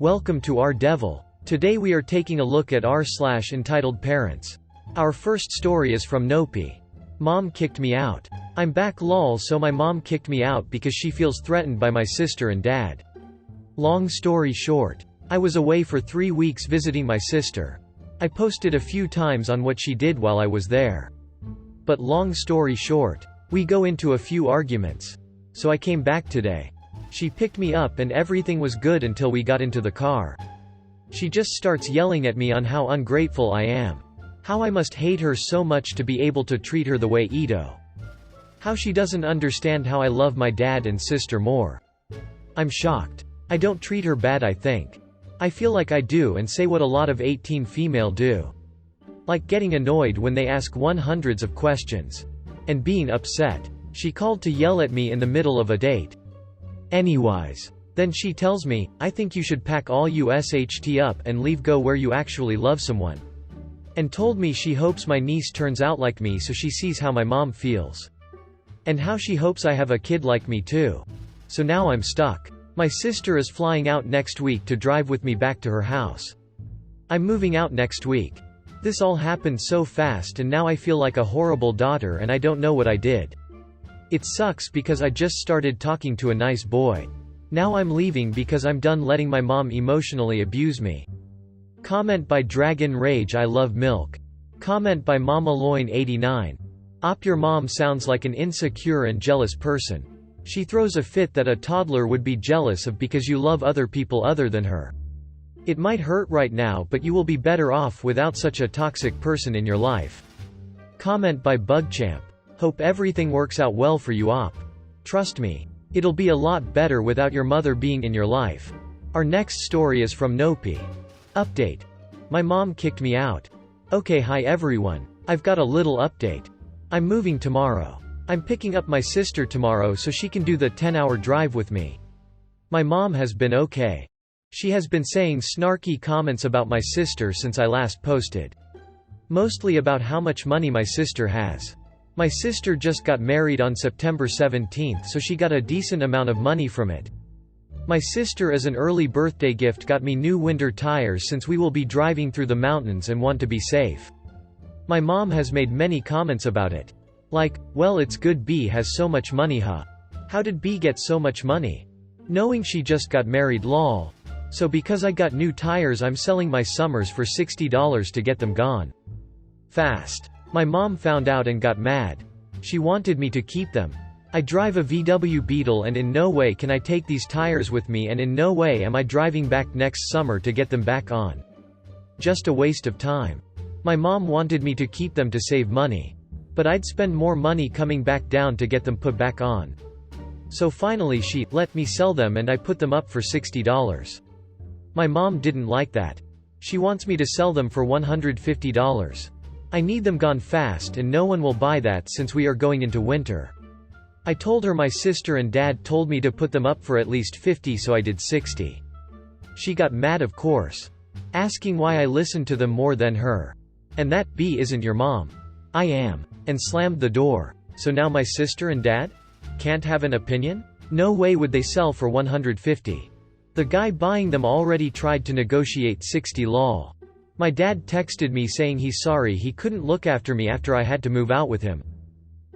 Welcome to our Devil. Today we are taking a look at entitled parents. Our first story is from Nopi. Mom kicked me out. I'm back lol. So my mom kicked me out because she feels threatened by my sister and dad. Long story short, I was away for 3 weeks visiting my sister. I posted a few times on what she did while I was there. But long story short, we go into a few arguments. So I came back today. She picked me up and everything was good until we got into the car. She just starts yelling at me on how ungrateful I am. How I must hate her so much to be able to treat her the way Ito. How she doesn't understand how I love my dad and sister more. I'm shocked. I don't treat her bad, I think. I feel like I do and say what a lot of 18 female do. Like getting annoyed when they ask hundreds of questions. And being upset. She called to yell at me in the middle of a date. Anyways. Then she tells me, I think you should pack all USHT up and leave, go where you actually love someone. And told me she hopes my niece turns out like me so she sees how my mom feels. And how she hopes I have a kid like me too. So now I'm stuck. My sister is flying out next week to drive with me back to her house. I'm moving out next week. This all happened so fast and now I feel like a horrible daughter and I don't know what I did. It sucks because I just started talking to a nice boy. Now I'm leaving because I'm done letting my mom emotionally abuse me. Comment by Dragon Rage. I love milk. Comment by Mama Loin 89. Your mom sounds like an insecure and jealous person. She throws a fit that a toddler would be jealous of because you love other people other than her. It might hurt right now, but you will be better off without such a toxic person in your life. Comment by Bugchamp. Hope everything works out well for you, Op. Trust me. It'll be a lot better without your mother being in your life. Our next story is from Nopi. Update. My mom kicked me out. Okay, hi everyone. I've got a little update. I'm moving tomorrow. I'm picking up my sister tomorrow so she can do the 10-hour drive with me. My mom has been okay. She has been saying snarky comments about my sister since I last posted. Mostly about how much money my sister has. My sister just got married on September 17th, so she got a decent amount of money from it. My sister, as an early birthday gift, got me new winter tires since we will be driving through the mountains and want to be safe. My mom has made many comments about it. Like, well, it's good B has so much money, huh? How did B get so much money? Knowing she just got married, lol. So because I got new tires, I'm selling my summers for $60 to get them gone fast. My mom found out and got mad. She wanted me to keep them. I drive a VW Beetle and in no way can I take these tires with me, and in no way am I driving back next summer to get them back on. Just a waste of time. My mom wanted me to keep them to save money. But I'd spend more money coming back down to get them put back on. So finally she let me sell them and I put them up for $60. My mom didn't like that. She wants me to sell them for $150. I need them gone fast and no one will buy that since we are going into winter. I told her my sister and dad told me to put them up for at least $50, so I did $60. She got mad, of course. Asking why I listened to them more than her. And that B isn't your mom. I am. And slammed the door. So now my sister and dad can't have an opinion? No way would they sell for $150. The guy buying them already tried to negotiate $60 lol. My dad texted me saying he's sorry he couldn't look after me after I had to move out with him.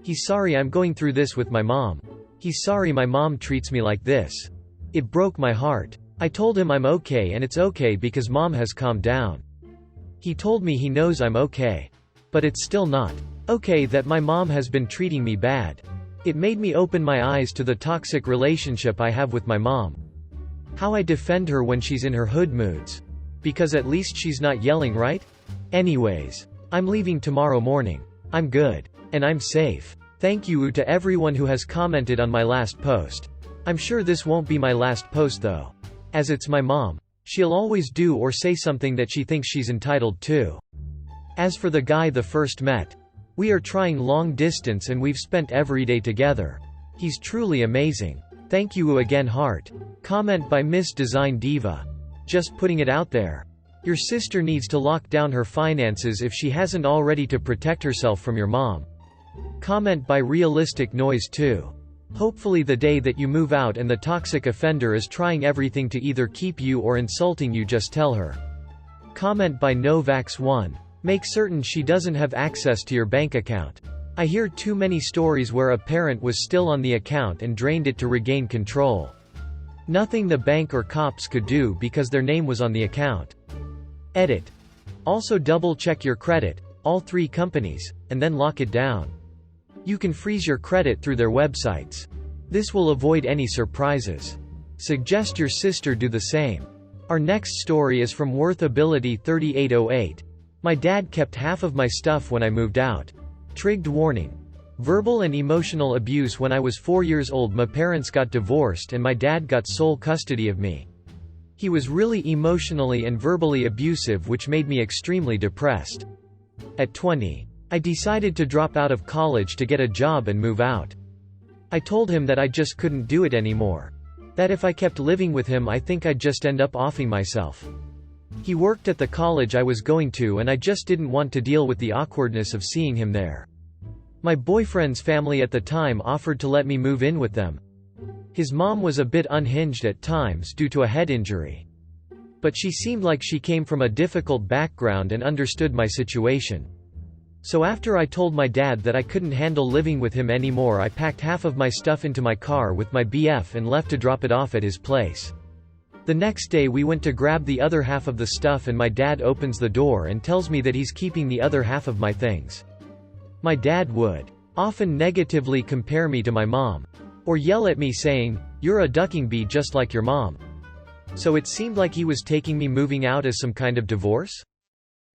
He's sorry I'm going through this with my mom. He's sorry my mom treats me like this. It broke my heart. I told him I'm okay and it's okay because mom has calmed down. He told me he knows I'm okay. But it's still not okay that my mom has been treating me bad. It made me open my eyes to the toxic relationship I have with my mom. How I defend her when she's in her hood moods. Because at least she's not yelling, right? Anyways. I'm leaving tomorrow morning. I'm good. And I'm safe. Thank you to everyone who has commented on my last post. I'm sure this won't be my last post though. As it's my mom. She'll always do or say something that she thinks she's entitled to. As for the guy the first met. We are trying long distance and we've spent every day together. He's truly amazing. Thank you again, heart. Comment by Miss Design Diva. Just putting it out there. Your sister needs to lock down her finances if she hasn't already to protect herself from your mom. Comment by Realistic Noise 2. Hopefully the day that you move out and the toxic offender is trying everything to either keep you or insulting you, just tell her. Comment by Novax1. Make certain she doesn't have access to your bank account. I hear too many stories where a parent was still on the account and drained it to regain control. Nothing the bank or cops could do because their name was on the account. Edit. Also double check your credit, all 3 companies, and then lock it down. You can freeze your credit through their websites. This will avoid any surprises. Suggest your sister do the same. Our next story is from Worthability 3808. My dad kept half of my stuff when I moved out. Trigged warning. Verbal and emotional abuse. When I was 4 years old, my parents got divorced and my dad got sole custody of me. He was really emotionally and verbally abusive, which made me extremely depressed. At 20, I decided to drop out of college to get a job and move out. I told him that I just couldn't do it anymore. That if I kept living with him, I think I'd just end up offing myself. He worked at the college I was going to, and I just didn't want to deal with the awkwardness of seeing him there. My boyfriend's family at the time offered to let me move in with them. His mom was a bit unhinged at times due to a head injury. But she seemed like she came from a difficult background and understood my situation. So after I told my dad that I couldn't handle living with him anymore, I packed half of my stuff into my car with my BF and left to drop it off at his place. The next day we went to grab the other half of the stuff, and my dad opens the door and tells me that he's keeping the other half of my things. My dad would often negatively compare me to my mom, or yell at me saying, "You're a ducking bee just like your mom." So it seemed like he was taking me moving out as some kind of divorce?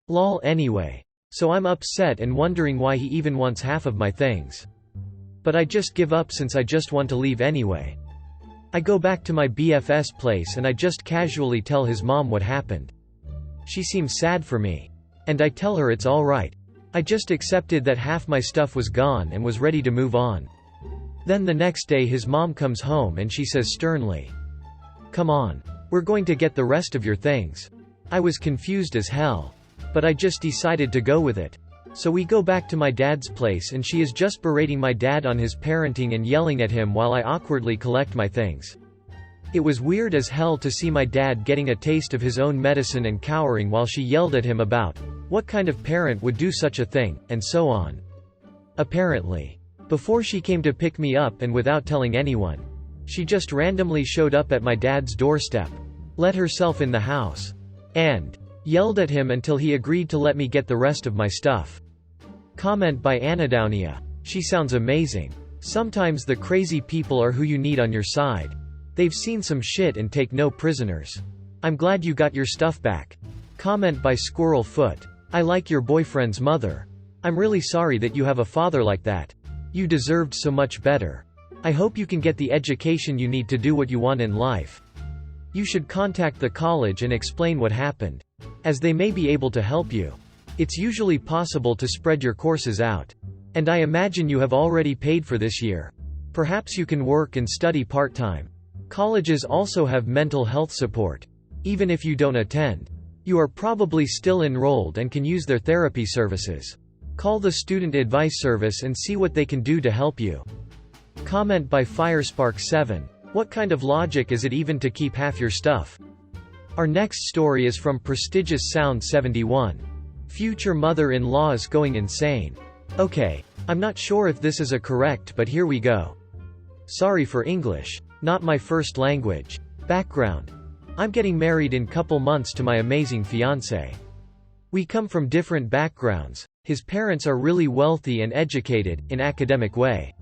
Lol. Anyway. So I'm upset and wondering why he even wants half of my things. But I just give up since I just want to leave anyway. I go back to my BF's place and I just casually tell his mom what happened. She seems sad for me. And I tell her it's alright. I just accepted that half my stuff was gone and was ready to move on. Then the next day his mom comes home and she says sternly, "Come on. We're going to get the rest of your things." I was confused as hell. But I just decided to go with it. So we go back to my dad's place and she is just berating my dad on his parenting and yelling at him while I awkwardly collect my things. It was weird as hell to see my dad getting a taste of his own medicine and cowering while she yelled at him about what kind of parent would do such a thing, and so on. Apparently, before she came to pick me up and without telling anyone, she just randomly showed up at my dad's doorstep, let herself in the house, and yelled at him until he agreed to let me get the rest of my stuff. Comment by Anadownia. She sounds amazing. Sometimes the crazy people are who you need on your side. They've seen some shit and take no prisoners. I'm glad you got your stuff back. Comment by Squirrel Foot. I like your boyfriend's mother. I'm really sorry that you have a father like that. You deserved so much better. I hope you can get the education you need to do what you want in life. You should contact the college and explain what happened, as they may be able to help you. It's usually possible to spread your courses out. And I imagine you have already paid for this year. Perhaps you can work and study part-time. Colleges also have mental health support. Even if you don't attend, you are probably still enrolled and can use their therapy services. Call the Student Advice Service and see what they can do to help you. Comment by Firespark7. What kind of logic is it even to keep half your stuff? Our next story is from Prestigious Sound 71. Future mother-in-law is going insane. Okay, I'm not sure if this is a correct, but here we go. Sorry for English. Not my first language. Background. I'm getting married in couple months to my amazing fiancé. We come from different backgrounds. His parents are really wealthy and educated, in academic way.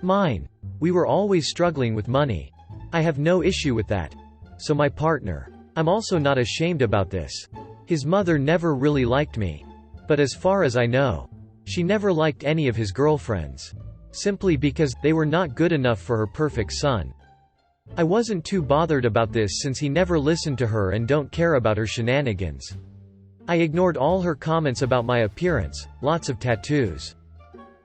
Mine. We were always struggling with money. I have no issue with that. So my partner. I'm also not ashamed about this. His mother never really liked me. But as far as I know, she never liked any of his girlfriends. Simply because they were not good enough for her perfect son. I wasn't too bothered about this since he never listened to her and don't care about her shenanigans. I ignored all her comments about my appearance, lots of tattoos.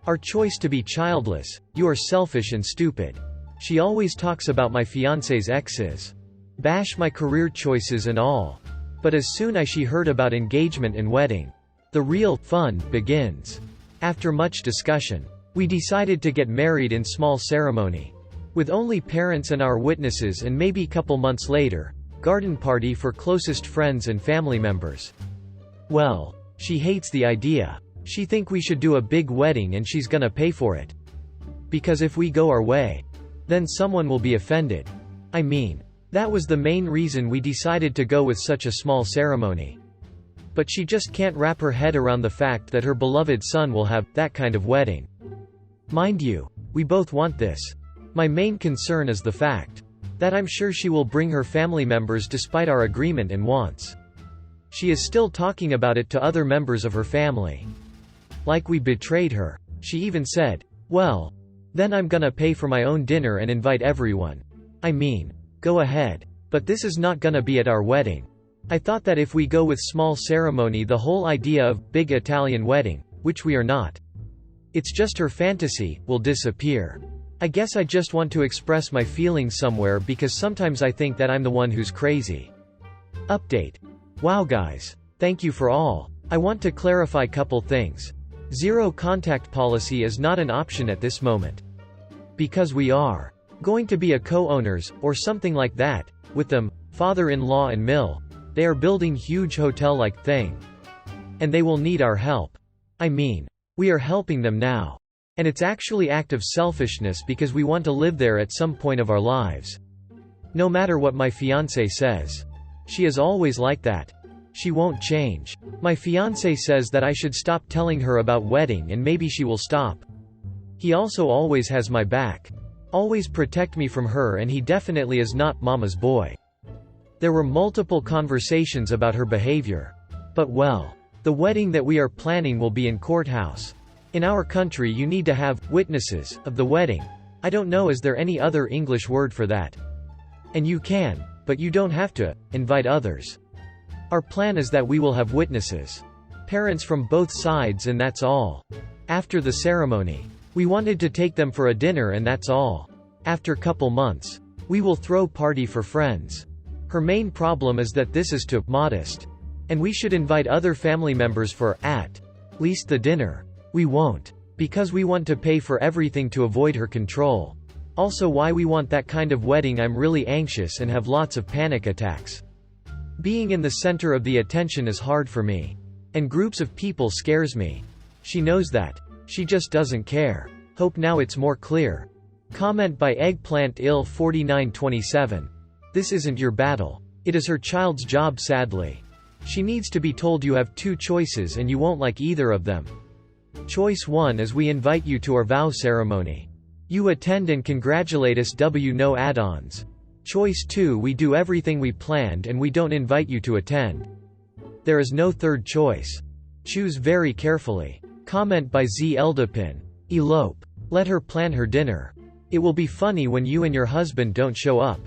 Our choice to be childless, you are selfish and stupid. She always talks about my fiancé's exes. Bash my career choices and all. But as soon as she heard about engagement and wedding, the real fun begins. After much discussion, we decided to get married in small ceremony. With only parents and our witnesses, and maybe couple months later, garden party for closest friends and family members. Well, she hates the idea. She think we should do a big wedding and she's gonna pay for it. Because if we go our way, then someone will be offended. I mean, that was the main reason we decided to go with such a small ceremony. But she just can't wrap her head around the fact that her beloved son will have that kind of wedding. Mind you, we both want this. My main concern is the fact that I'm sure she will bring her family members despite our agreement and wants. She is still talking about it to other members of her family. Like we betrayed her. She even said, "Well, then I'm gonna pay for my own dinner and invite everyone." I mean, go ahead. But this is not gonna be at our wedding. I thought that if we go with small ceremony, the whole idea of big Italian wedding, which we are not, it's just her fantasy, will disappear. I guess I just want to express my feelings somewhere because sometimes I think that I'm the one who's crazy. Update. Wow guys. Thank you for all. I want to clarify couple things. Zero contact policy is not an option at this moment. Because we are going to be a co-owners, or something like that, with them, father-in-law and Mill. They are building huge hotel-like thing. And they will need our help. I mean, we are helping them now. And it's actually act of selfishness because we want to live there at some point of our lives. No matter what my fiancé says. She is always like that. She won't change. My fiancé says that I should stop telling her about wedding and maybe she will stop. He also always has my back. Always protect me from her, and he definitely is not mama's boy. There were multiple conversations about her behavior. But well, the wedding that we are planning will be in courthouse. In our country you need to have witnesses of the wedding. I don't know, is there any other English word for that? And you can, but you don't have to, invite others. Our plan is that we will have witnesses. Parents from both sides, and that's all. After the ceremony, we wanted to take them for a dinner and that's all. After couple months, we will throw party for friends. Her main problem is that this is too modest. And we should invite other family members for, at least the dinner. We won't. Because we want to pay for everything to avoid her control. Also why we want that kind of wedding, I'm really anxious and have lots of panic attacks. Being in the center of the attention is hard for me. And groups of people scares me. She knows that. She just doesn't care. Hope now it's more clear. Comment by Eggplant Ill 4927. This isn't your battle. It is her child's job, sadly. She needs to be told you have two choices and you won't like either of them. Choice 1 is we invite you to our vow ceremony. You attend and congratulate us, no add-ons. Choice 2, we do everything we planned and we don't invite you to attend. There is no third choice. Choose very carefully. Comment by Z Eldapin. Elope. Let her plan her dinner. It will be funny when you and your husband don't show up.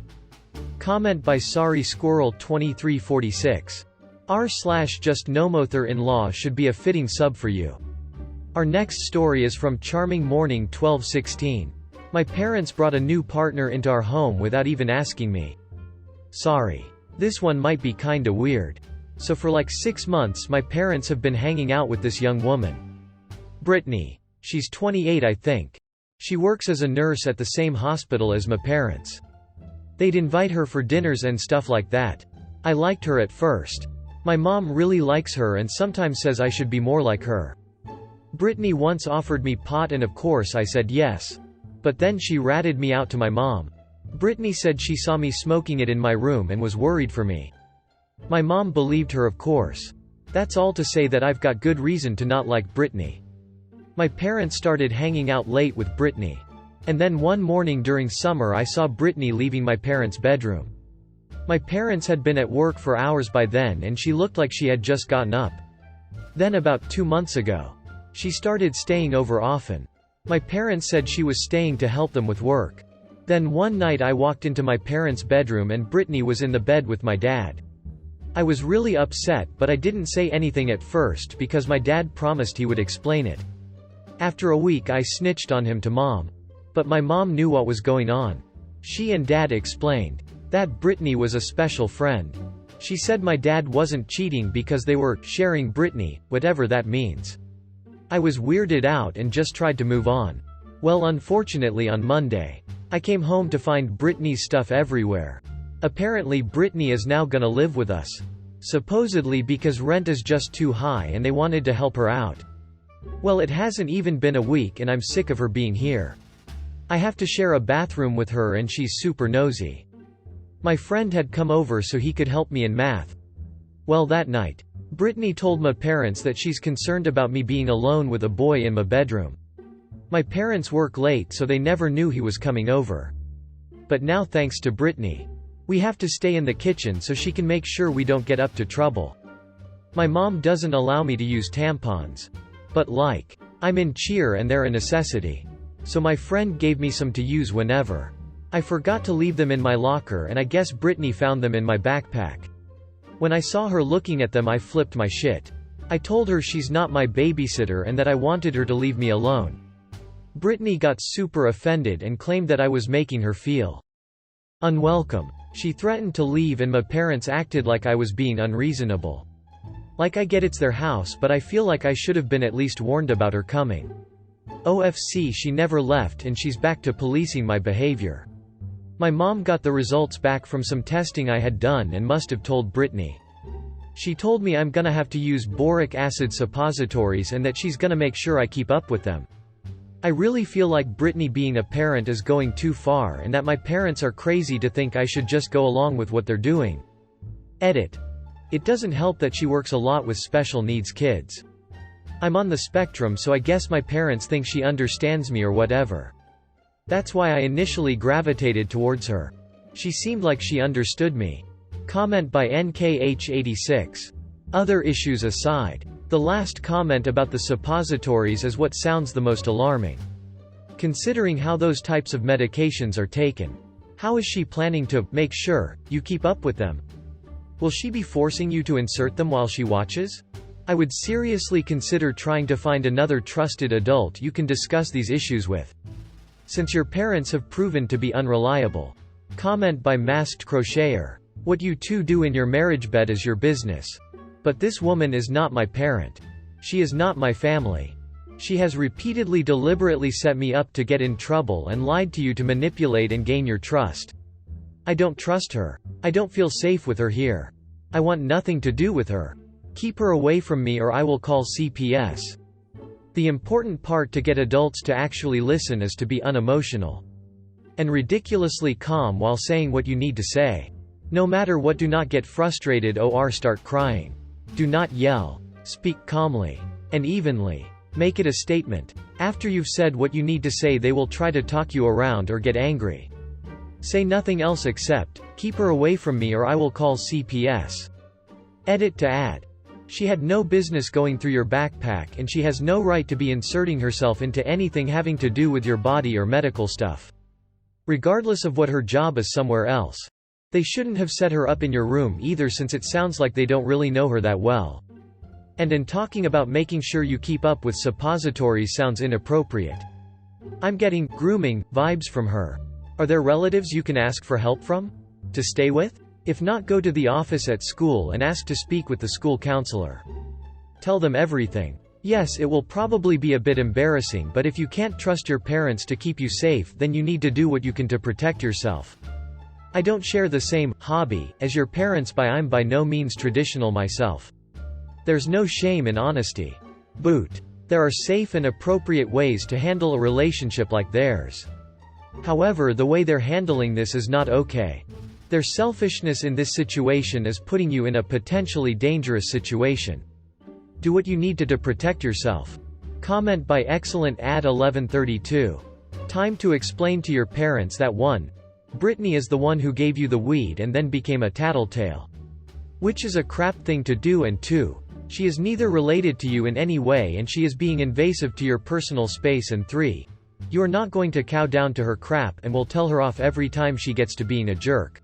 Comment by Sorry Squirrel 2346. R/just nomother-in-law should be a fitting sub for you. Our next story is from Charming Morning 1216. My parents brought a new partner into our home without even asking me. Sorry. This one might be kinda weird. So for like 6 months my parents have been hanging out with this young woman. Brittany. She's 28, I think. She works as a nurse at the same hospital as my parents. They'd invite her for dinners and stuff like that. I liked her at first. My mom really likes her and sometimes says I should be more like her. Brittany once offered me pot and of course I said yes. But then she ratted me out to my mom. Brittany said she saw me smoking it in my room and was worried for me. My mom believed her, of course. That's all to say that I've got good reason to not like Brittany. My parents started hanging out late with Brittany. And then one morning during summer I saw Brittany leaving my parents' bedroom. My parents had been at work for hours by then and she looked like she had just gotten up. Then about 2 months ago, she started staying over often. My parents said she was staying to help them with work. Then one night I walked into my parents' bedroom and Brittany was in the bed with my dad. I was really upset, but I didn't say anything at first because my dad promised he would explain it. After a week I snitched on him to mom. But my mom knew what was going on. She and dad explained that Brittany was a special friend. She said my dad wasn't cheating because they were sharing Brittany, whatever that means. I was weirded out and just tried to move on. Well, unfortunately on Monday, I came home to find Brittany's stuff everywhere. Apparently Brittany is now gonna live with us. Supposedly because rent is just too high and they wanted to help her out. Well, it hasn't even been a week and I'm sick of her being here. I have to share a bathroom with her and she's super nosy. My friend had come over so he could help me in math. Well, that night, Brittany told my parents that she's concerned about me being alone with a boy in my bedroom. My parents work late so they never knew he was coming over. But now thanks to Brittany, we have to stay in the kitchen so she can make sure we don't get up to trouble. My mom doesn't allow me to use tampons. But I'm in cheer and they're a necessity. So my friend gave me some to use whenever. I forgot to leave them in my locker and I guess Brittany found them in my backpack. When I saw her looking at them I flipped my shit. I told her she's not my babysitter and that I wanted her to leave me alone. Brittany got super offended and claimed that I was making her feel unwelcome. She threatened to leave and my parents acted like I was being unreasonable. Like I get it's their house but I feel like I should have been at least warned about her coming. OFC, she never left and she's back to policing my behavior. My mom got the results back from some testing I had done and must have told Brittany. She told me I'm gonna have to use boric acid suppositories and that she's gonna make sure I keep up with them. I really feel like Brittany being a parent is going too far and that my parents are crazy to think I should just go along with what they're doing. Edit. It doesn't help that she works a lot with special needs kids. I'm on the spectrum so I guess my parents think she understands me or whatever. That's why I initially gravitated towards her. She seemed like she understood me. Comment by NKH86. Other issues aside, the last comment about the suppositories is what sounds the most alarming. Considering how those types of medications are taken. How is she planning to make sure you keep up with them? Will she be forcing you to insert them while she watches? I would seriously consider trying to find another trusted adult you can discuss these issues with. Since your parents have proven to be unreliable. Comment by Masked Crocheter. What you two do in your marriage bed is your business. But this woman is not my parent. She is not my family. She has repeatedly deliberately set me up to get in trouble and lied to you to manipulate and gain your trust. I don't trust her. I don't feel safe with her here. I want nothing to do with her. Keep her away from me or I will call CPS. The important part to get adults to actually listen is to be unemotional. And ridiculously calm while saying what you need to say. No matter what, do not get frustrated or start crying. Do not yell. Speak calmly. And evenly. Make it a statement. After you've said what you need to say they will try to talk you around or get angry. Say nothing else except, keep her away from me or I will call CPS. Edit to add. She had no business going through your backpack and she has no right to be inserting herself into anything having to do with your body or medical stuff. Regardless of what her job is somewhere else. They shouldn't have set her up in your room either since it sounds like they don't really know her that well. And in talking about making sure you keep up with suppositories sounds inappropriate. I'm getting grooming vibes from her. Are there relatives you can ask for help from? To stay with? If not, go to the office at school and ask to speak with the school counselor. Tell them everything. Yes, it will probably be a bit embarrassing, but if you can't trust your parents to keep you safe, then you need to do what you can to protect yourself. I don't share the same hobby as your parents, but I'm by no means traditional myself. There's no shame in honesty. Boot. There are safe and appropriate ways to handle a relationship like theirs. However, the way they're handling this is not okay. Their selfishness in this situation is putting you in a potentially dangerous situation. Do what you need to protect yourself. Comment by Excellent Ad 1132. Time to explain to your parents that 1. Brittany is the one who gave you the weed and then became a tattletale. Which is a crap thing to do, and 2. She is neither related to you in any way and she is being invasive to your personal space, and 3. You are not going to cow down to her crap and will tell her off every time she gets to being a jerk.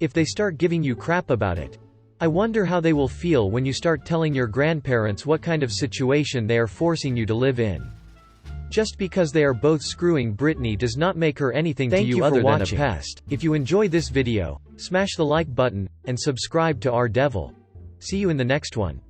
If they start giving you crap about it, I wonder how they will feel when you start telling your grandparents what kind of situation they are forcing you to live in. Just because they are both screwing Brittany does not make her anything to you other than a pest. If you enjoyed this video, smash the like button, and subscribe to our Devil. See you in the next one.